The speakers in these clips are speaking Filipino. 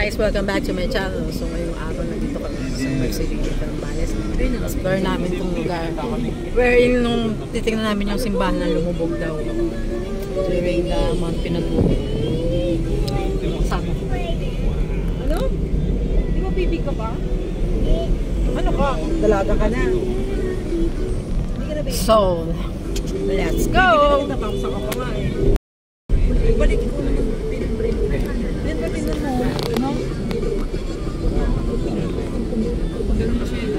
guys, welcome back to my channel. So ngayong araw nandito kami sa City Zambales. Explore namin itong lugar wherein nung titignan namin yung simbahan na lumubog daw during the month pinatubig. Sama ko. Ano? Di ba bibig ka pa? Ano ka? Dalaga ka na. So, let's go! Balik ko na pinag-break. Yan ba tinan mo? No?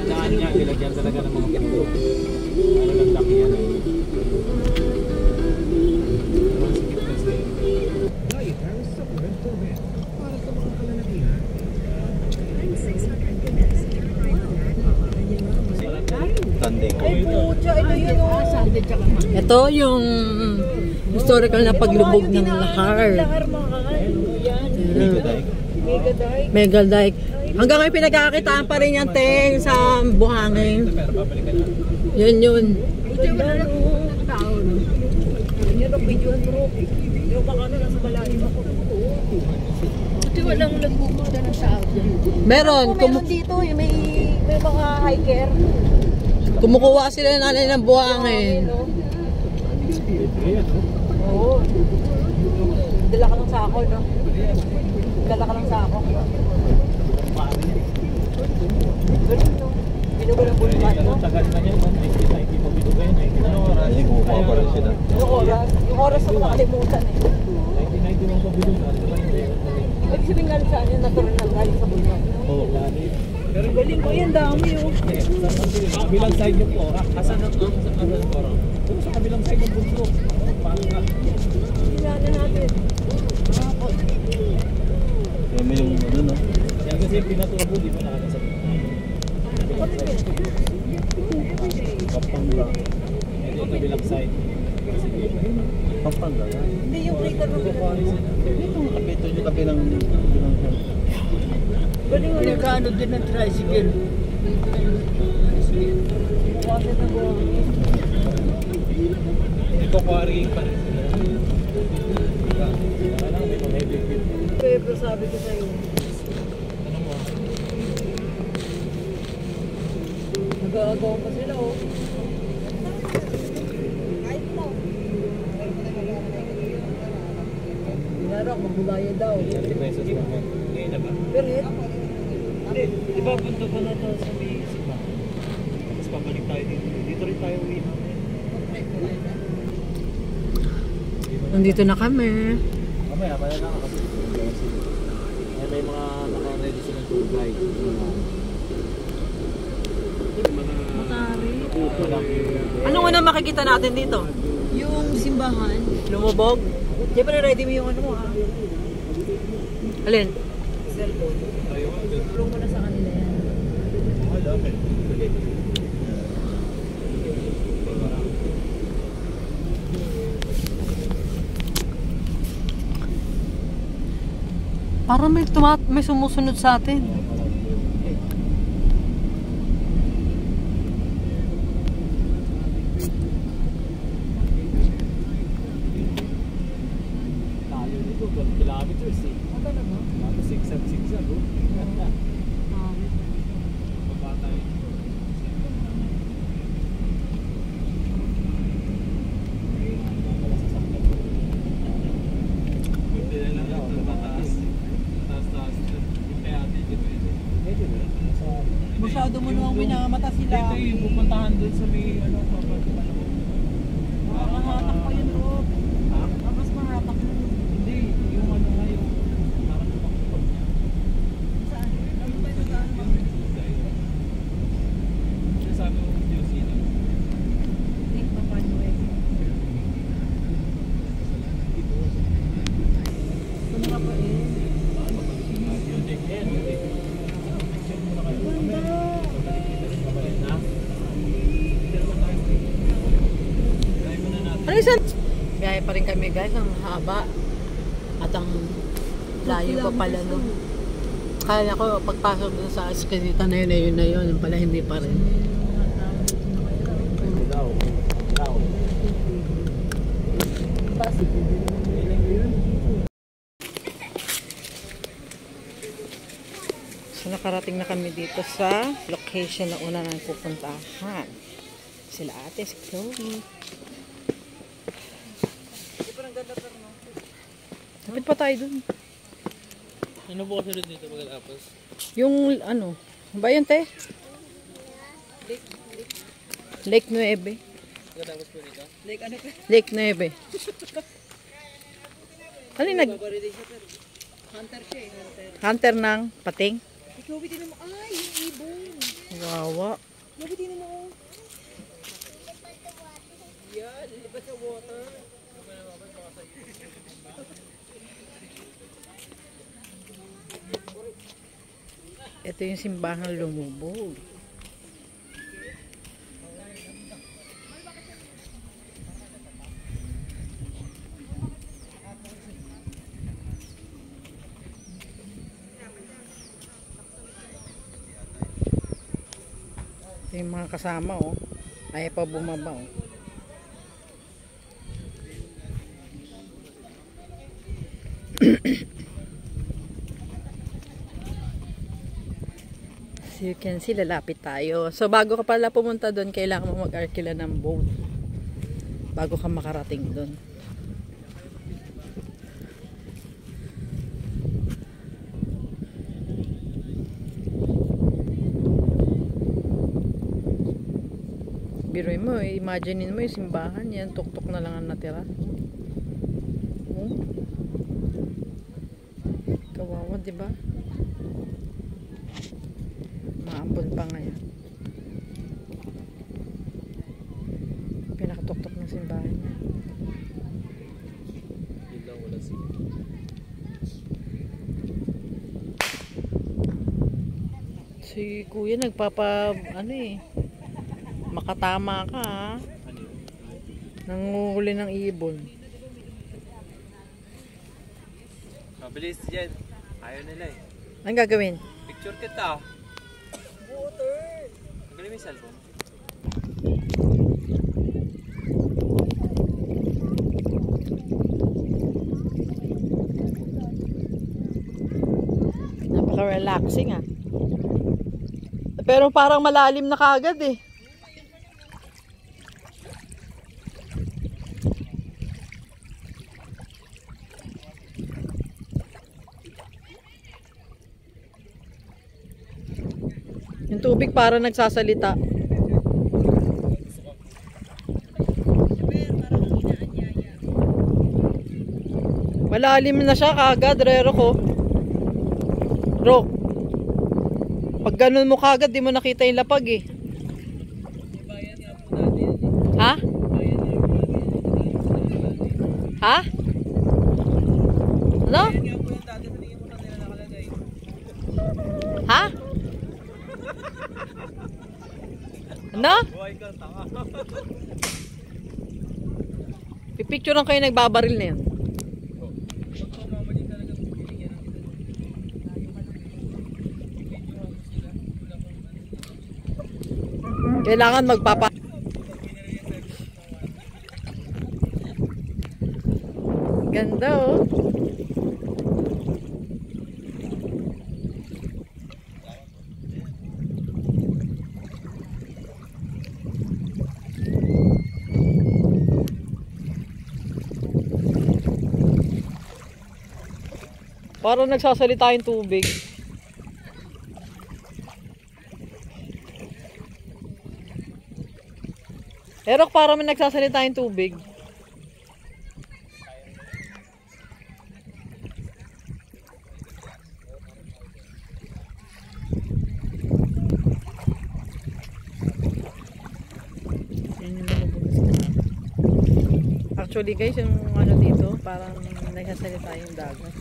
Daan niya, nilagyan talaga ng mga pinto. Ano lang laki yan eh. Ito yung historical na paglubog ng Lahar. Mega dike. Hanggang ngayon pinagkakakitaan pa rin yan, Teng, sa buhangin. Yun yun. Meron dito, may mga hiker. Kumukuha sila nanay ng buhangin. Oo. Dala ka ng sako, no? Dala ka ng sako. Galing, no? Binugal ang bulungan, no? Tagal na yan, 90 pa binugay. Yung oras na makalimutan, eh. 90 pa binugay. Ibig sabihin nga saan yung natural na galing sa bulungan. Oo, galing. Pero galing ko yan, dami, oh. Sa kabilang side yung pora. Asan ang pora? Sa kabilang side yung bundok. Hilala natin. Kaya may yung ano, no? Yan kasi yung pinaturo, di ba nakakasabi? Pampanga. Ito yung kabilang side. Pampanga yan? Hindi yung breaker ng pinaturo. Ito yung kabilang pinagkaano din ng tricycle. Ito quarrying pa rin sila. Pero sabi ko sa'yo. Ano mo? Nag-aagaw pa sila, oh. Narok, magbulaya daw. 30 pesos lang. Ngayon na ba? Pero yun. Di ba punta ko na ito sa may Sigma? Tapos pabalik tayo dito. Dito rin tayo uwi namin. Nandito na kami. Mamaya, kaya na kasi. May mga naka-ready sa ng tour guide. Ano nga na makikita natin dito? Yung simbahan. Lumubog? Siyempre ready mo yung ano mo, ha? Alin? Cellphone. Tulong mo na sa kanila yan. Parang may sumusunod sa atin. Tayo dito, 12 kilometers eh. Ano na ba? Sigsag-sigsag, oh. Ganda. Baba tayo. Masyado mo nung minamata sila. Ito yung pupuntahan doon sa may ano, papalupan ako. Mahatak pa yun, bro. Ha? Mas mahatak yun. Hindi, yung ano nga yung parang kapag niya. Saan? Ano ba yung saan? Sabi mo yung Diyos yun. Think pa pa nyo eh. Ano nga pa eh? Biyahe pa rin kami guys, ang haba at ang layo pa pala no. Kaya ko pagpasok dun sa eskalita na yun yung pala hindi pa rin. Nakarating na kami dito sa location na una nang pupuntahan. Sila ate, si Chloe. Lapit pa tayo dun. Ano po kasi dito pagkatapos? Yung ano, ba yun te? Lake Nueve. Pagkatapos po dito? Lake ano pa? Lake Nueve. Ano yung Hunter siya eh, hunter. Hunter ng pating? Ikaw, bitin mo. Ay, yung ibon. Wawa. Bitin mo. Yan, lipat sa water. Ito yung simbahan lumubog. Ito yung mga kasama oh. Ayaw pa bumaba oh. So you can see, lalapit tayo. So bago ka pala pumunta doon, kailangan mo mag-arkila ng boat bago ka makarating doon. Biruin mo, imaginein mo yung simbahan, yan tuktok na lang ang natira. Oh. Kawawa, di ba? Maambon pa ngayon. Pinakatuktok ng simbahan niya. Bilang wala siya. Si kuya nagpapa, ano eh, makatama ka ha. Nanguhuli ng ibon. Mabilis dyan. Ayaw nila eh. Anong gagawin? Picture kita. Water. Magaling mo yung cellphone. Napaka-relaxing ah. Pero parang malalim na kaagad eh. Yung tubig para nagsasalita. Malalim na siya kagad, Rero ko. Ro. Pag ganun mo kagad, di mo nakita yung lapag eh. Ha? Ha? Ano? Ha? Ano? Pipicturean kayo nagbabaril na yan. Kailangan magpapa... Ganda oh. Parang nagsasalita yung tubig. Erok, parang may nagsasalita yung tubig. Actually guys, yung ano dito, parang nagsasalita yung dagat.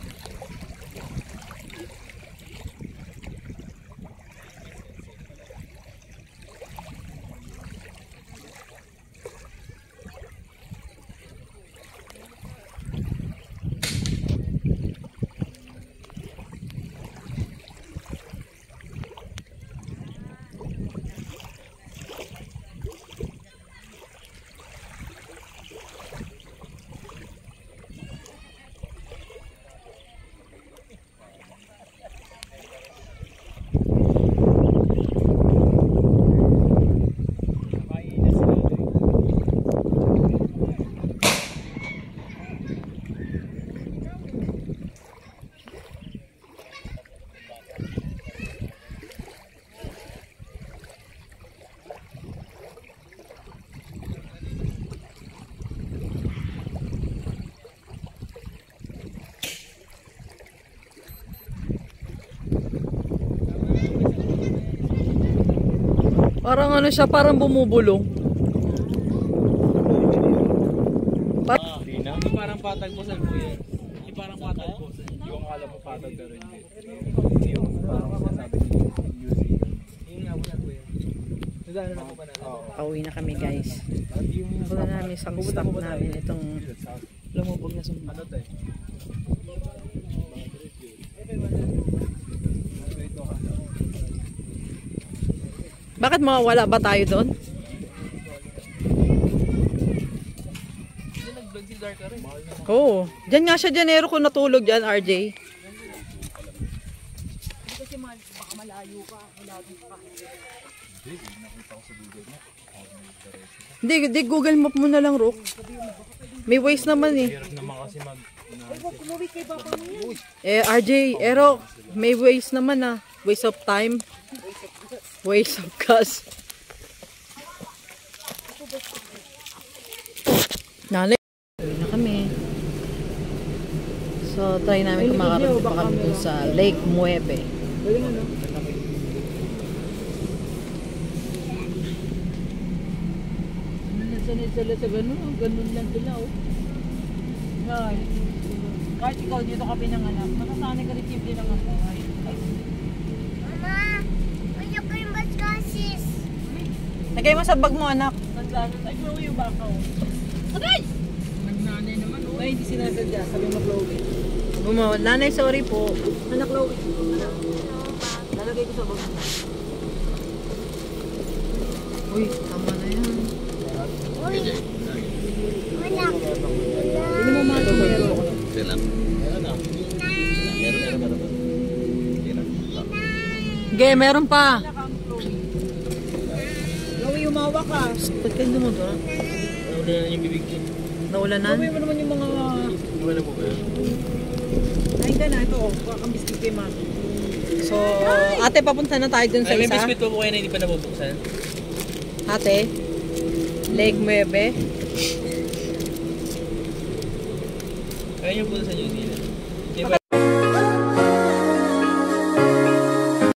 Parang ano siya, parang bumubulong. Hindi parang patag po sa yan. Hindi parang patag po sa yung akala mo patag pero hindi. Yung parang masasabi ni Yuzi. Yung nga po na po yan. Nadaan na po ba natin? Pauwi na kami guys. Wala namin isang stop namin itong lumubog na sumpa. Ano tayo? Bakit mawawala ba tayo doon? Nag-vlog si Dark rin. Oo. Diyan nga siya, Janero ko natulog dyan, RJ. Kasi baka malayo ka, malayo ka. Hindi, Google Map mo na lang, Rook. May Waze naman eh. Hirap naman kasi mag... Kumuwi kay Papa mo yan. RJ, Rook, may Waze naman ah. Waste of time. Waste of gas. Nanay. Uwi na kami. So, try namin kung makarating pa kami dun sa Lake Muebe. Galing ano? Sanay sila sa ganun lang sila oh. Ay, kahit ikaw dito ka pinanganak, matasanay ka rin simple lang ang buhay. Ay, Mama, ano ko yung baskasis? Lagay mo sa bag mo, anak. naglanas. Ay, Chloe yung baka oh. Agay! Nagnanay naman oh. Ay, hindi sinasadya. Sabi mo Chloe. Nanay, sorry po. Anak Chloe. Anak. Lalagay ko sa bag. Uy, tama na yan. Uy, anak. Hindi mo matumero. Ge, meron pa. Chloe, umawa ka. Ba't kayo dumudo? Nawala na yung bibig ko. Naulanan? Chloe mo naman yung mga... Nawala po ba yun? Ay, ka na. Ito oh. Kakambiskin kay Ma. So, ate, papunta na tayo dun sa Ay, may isa. biscuit po kayo na hindi pa nabubuksan. Ate, Lake Muebe. Kaya niyo po sa New Zealand.